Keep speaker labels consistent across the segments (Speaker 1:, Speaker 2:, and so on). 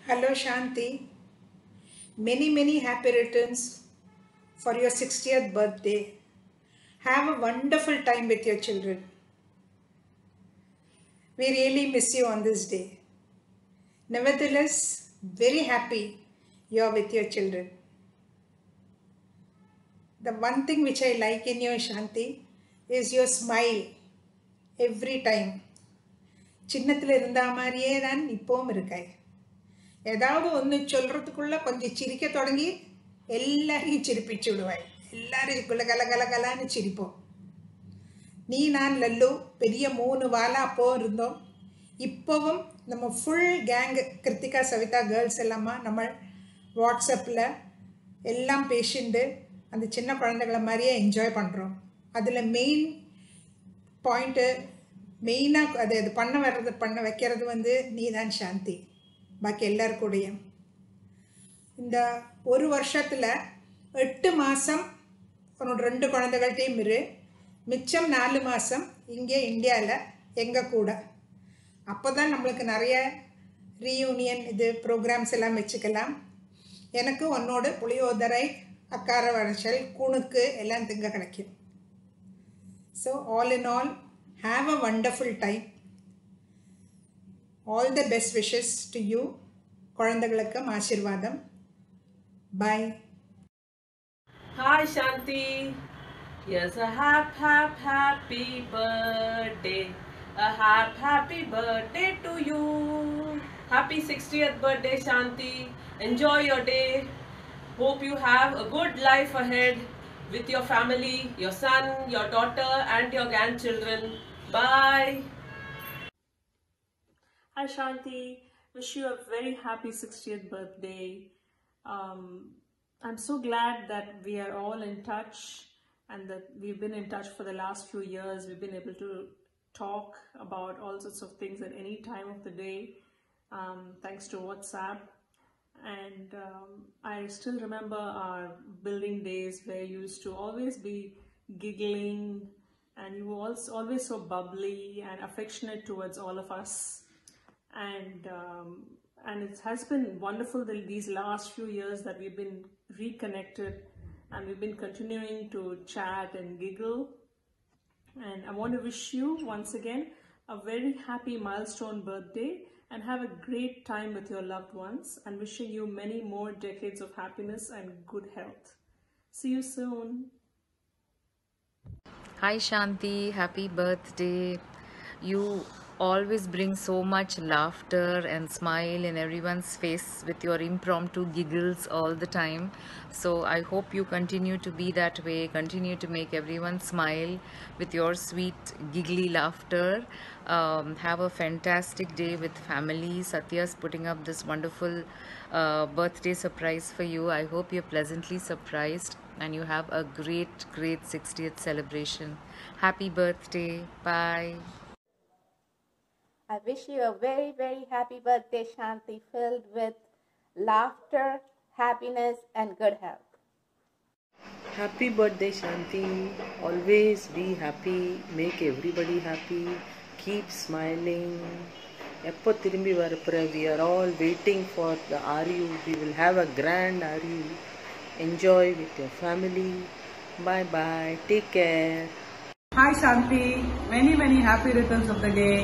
Speaker 1: Hello Shanti. Many happy returns for your 60th birthday. Have a wonderful time with your children. We really miss you on this day. Nevertheless, very happy you're with your children. The one thing which I like in you, Shanti, is your smile every time. சின்னத்தில் இருந்த மாதிரியே தான் இப்போவும் இருக்காய். ஏதாவது ஒன்று சொல்கிறதுக்குள்ளே கொஞ்சம் சிரிக்க தொடங்கி எல்லாரையும் சிரிப்பிச்சு விடுவாய். எல்லாரும் கலகலன்னு சிரிப்போம். நீ நான் லல்லு பெரிய 3 வாலா அப்போ இருந்தோம். இப்போவும் நம்ம full gang Krithika Savitha girls எல்லாமா நம்ம வாட்ஸ்அப்பில் எல்லாம் பேசிண்டு அந்த சின்ன குழந்தைகளை மாதிரியே என்ஜாய் பண்ணுறோம். அதில் மெயின் பாயிண்ட்டு மெயினாக அது பண்ண வைக்கிறது நீ தான் சாந்தி. பாக்கி எல்லாருக்கூடையும் இந்த ஒரு வருஷத்தில் 8 மாதம் உன்னோட 2 குழந்தைகள்கிட்டையும் மிச்சம் 4 மாதம் இங்கே இந்தியாவில் எங்கள் கூட. அப்போ தான் நம்மளுக்கு நிறைய ரீயூனியன் ப்ரோக்ராம்ஸ் எல்லாம் வச்சுக்கலாம். எனக்கு உன்னோட புளியோதரை அக்கார வரைச்சல் குணுக்கு எல்லாம் திங்க கிடைக்கும். So all in all have a wonderful time. All the best wishes to you. குழந்தைகளுக்கும் ஆசீர்வாதம். பாய்.
Speaker 2: Hi Shanti. Here's a happy birthday. A happy birthday to you. Happy 60th birthday Shanti. Enjoy your day. Hope you have a good life ahead with your family, your son, your daughter and your grandchildren. Bye.
Speaker 3: Hi Shanti, wish you a very happy 60th birthday. I'm so glad that we are all in touch and that we've been in touch for the last few years. We've been able to talk about all sorts of things at any time of the day, thanks to WhatsApp. And I still remember our building days where you used to always be giggling and you were also always so bubbly and affectionate towards all of us. And it has been wonderful these last few years that we've been reconnected and we've been continuing to chat and giggle. And I want to wish you once again a very happy milestone birthday and have a great time with your loved ones, and wishing you many more decades of happiness and good health. See you soon.
Speaker 4: Hi Shanti, happy birthday. You always bring so much laughter and smile in everyone's face with your impromptu giggles all the time. So I hope you continue to be that way, continue to make everyone smile with your sweet giggly laughter. Have a fantastic day with family. Satya's putting up this wonderful birthday surprise for you. I hope you're pleasantly surprised and you have a great 60th celebration. Happy birthday. Bye.
Speaker 5: I wish you a very happy birthday, Shanti, filled with laughter, happiness, and good health.
Speaker 6: Happy birthday, Shanti. Always be happy. Make everybody happy. Keep smiling. Eppo thirumbi varapura. We are all waiting for the RU. We will have a grand RU. Enjoy with your family. Bye bye. Take care.
Speaker 7: Hi Shanti. Many happy returns of the day.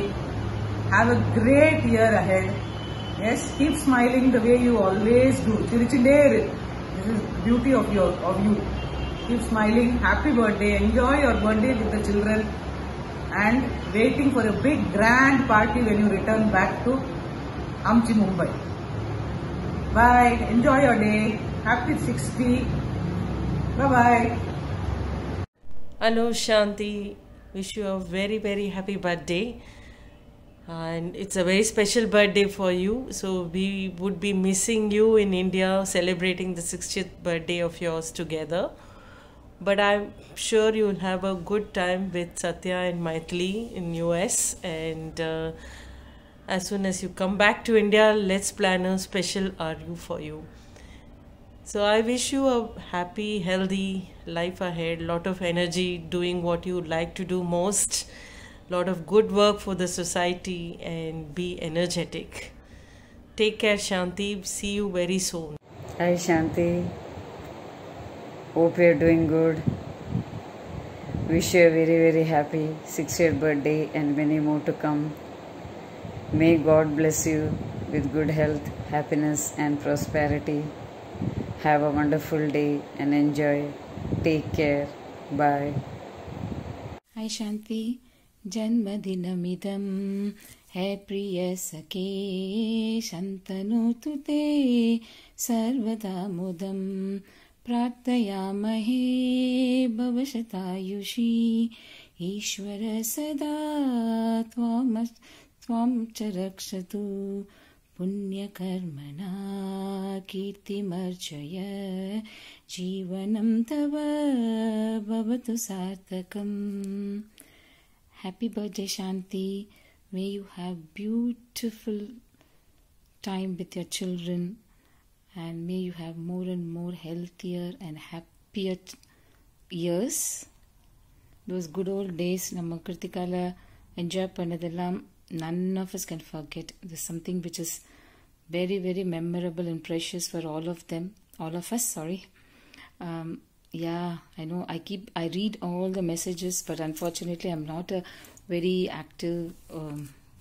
Speaker 7: Have a great year ahead. Yes, keep smiling the way you always do. Chirichinde iru. This is the beauty of you. Keep smiling. Happy birthday. Enjoy your birthday with the children. And waiting for a big grand party when you return back to Amchi, Mumbai. Bye. Enjoy your day. Happy 60. Bye-bye.
Speaker 2: Hello Shanti. Wish you a very happy birthday. And it's a very special birthday for you, so we would be missing you in India celebrating the 60th birthday of yours together, but I'm sure you'll have a good time with Satya and Maithili in US, and as soon as you come back to India, let's plan a special RU for you. So I wish you a happy, healthy life ahead, lot of energy doing what you like to do most, lot of good work for the society, and be energetic. Take care, Shanti. See you very soon.
Speaker 8: Hi Shanti, hope you're doing good. Wish you a very happy 60th birthday and many more to come. May God bless you with good health, happiness and prosperity. Have a wonderful day and enjoy. Take care. Bye.
Speaker 9: Hi Shanti, जन्मदिनमिदं है प्रिय सखे शन्तनोतु ते सर्वदा मुदं प्रार्थयामहे भवशतायुषी ईश्वर सदा त्वां च रक्षतु पुण्यकर्मणा कीर्तिमर्चय जीवनं तव भवतु सार्थकम्. Happy birthday Shanti. May you have beautiful time with your children and may you have more and more healthier and happier years. Those good old days நம்ம கிருத்திகால என்ஜாய் பண்ணதெல்லாம் none of us can forget. There's something which is very memorable and precious for all of us. Yeah, I know I read all the messages, but unfortunately I'm not a very active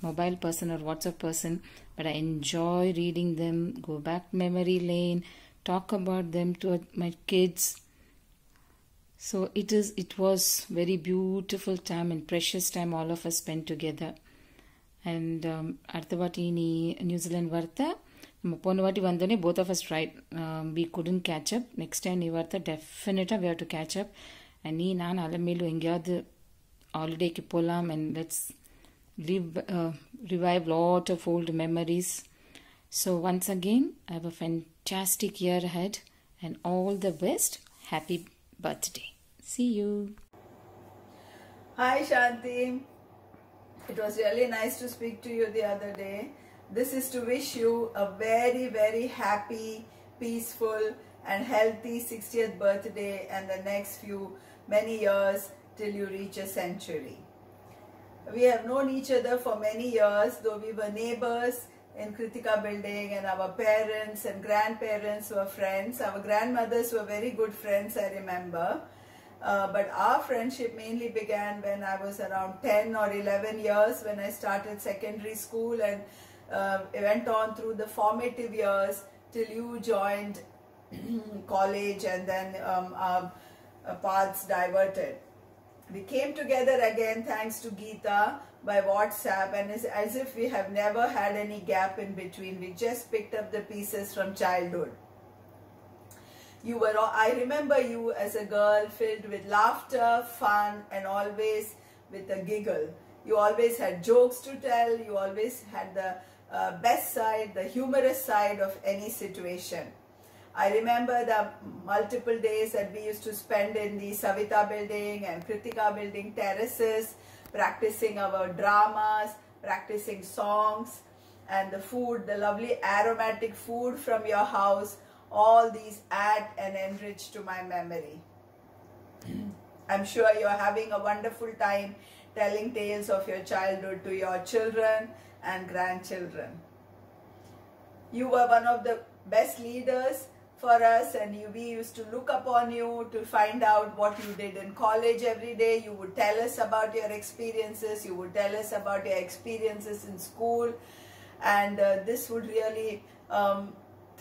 Speaker 9: mobile person or WhatsApp person, but I enjoy reading them, go back memory lane, talk about them to my kids. So it was very beautiful time and precious time all of us spent together. And அடுத்த வாட்டி நீ New Zealand வரத்த நம்ம போன வாட்டி வந்தோடனே both of us tried, we couldn't catch up. Next time நீ வரத்த definitely we have to catch up. and நீ நான் அலமேலு எங்கேயாவது ஹாலிடேக்கு போகலாம் and let's revive lot of old memories. So once again I have a fantastic year ahead and all the best. Happy birthday. See you.
Speaker 10: Hi Shanti. It was really nice to speak to you the other day. This is to wish you a very happy, peaceful and healthy 60th birthday and the next many years till you reach a century. We have known each other for many years, though we were neighbors in Kritika building and our parents and grandparents were friends. Our grandmothers were very good friends, I remember. But our friendship mainly began when I was around 10 or 11 years, when I started secondary school, and it went on through the formative years till you joined college, and then our paths diverted. We came together again thanks to Geeta by WhatsApp, and it's as if we have never had any gap in between. We just picked up the pieces from childhood. I remember you as a girl filled with laughter, fun, and always with a giggle. You always had jokes to tell. You always had the best side, the humorous side of any situation. I remember the multiple days that we used to spend in the Savita building and Kritika building terraces, practicing our dramas, practicing songs, and the food, the lovely aromatic food from your house. All these add and enrich to my memory. I'm sure you're having a wonderful time telling tales of your childhood to your children and grandchildren. You were one of the best leaders for us, and we used to look upon you to find out what you did in college every day. You would tell us about your experiences. You would tell us about your experiences in school, and this would really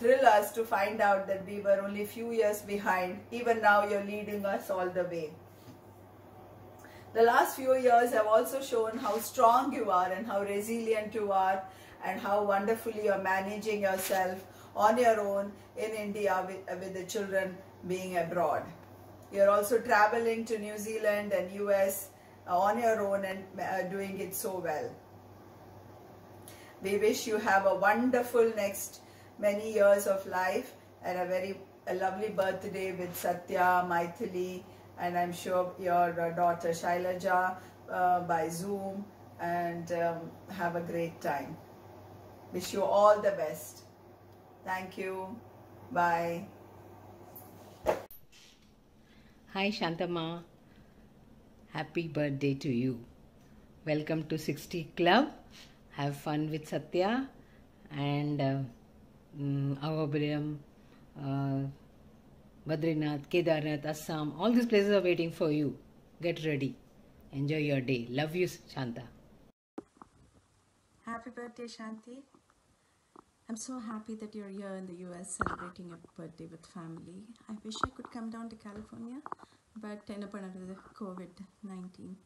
Speaker 10: thrill us to find out that we were only few years behind. Even now you're leading us all the way. The last few years have also shown how strong you are and how resilient you are and how wonderfully you're managing yourself on your own in India with the children being abroad. You're also traveling to New Zealand and US on your own and doing it so well. We wish you have a wonderful next many years of life and a lovely birthday with Satya, Maithili, and I'm sure your daughter Shailaja by Zoom, and have a great time. Wish you all the best. Thank you. Bye.
Speaker 11: Hi Shantama. Happy birthday to you. Welcome to 60 Club. Have fun with Satya and Ahobailam, Badrinath, Kedarnath, Assam. All these places are waiting for you. Get ready. Enjoy your day. Love you, Shanta.
Speaker 12: Happy birthday, Shanti. I'm so happy that you're here in the US celebrating your birthday with family. I wish I could come down to California, but COVID-19.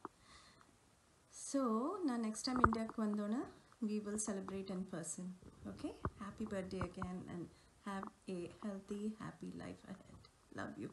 Speaker 12: So, now next time India ku vandona, we will celebrate in person. Okay? Happy birthday again and have a healthy, happy life ahead. Love you.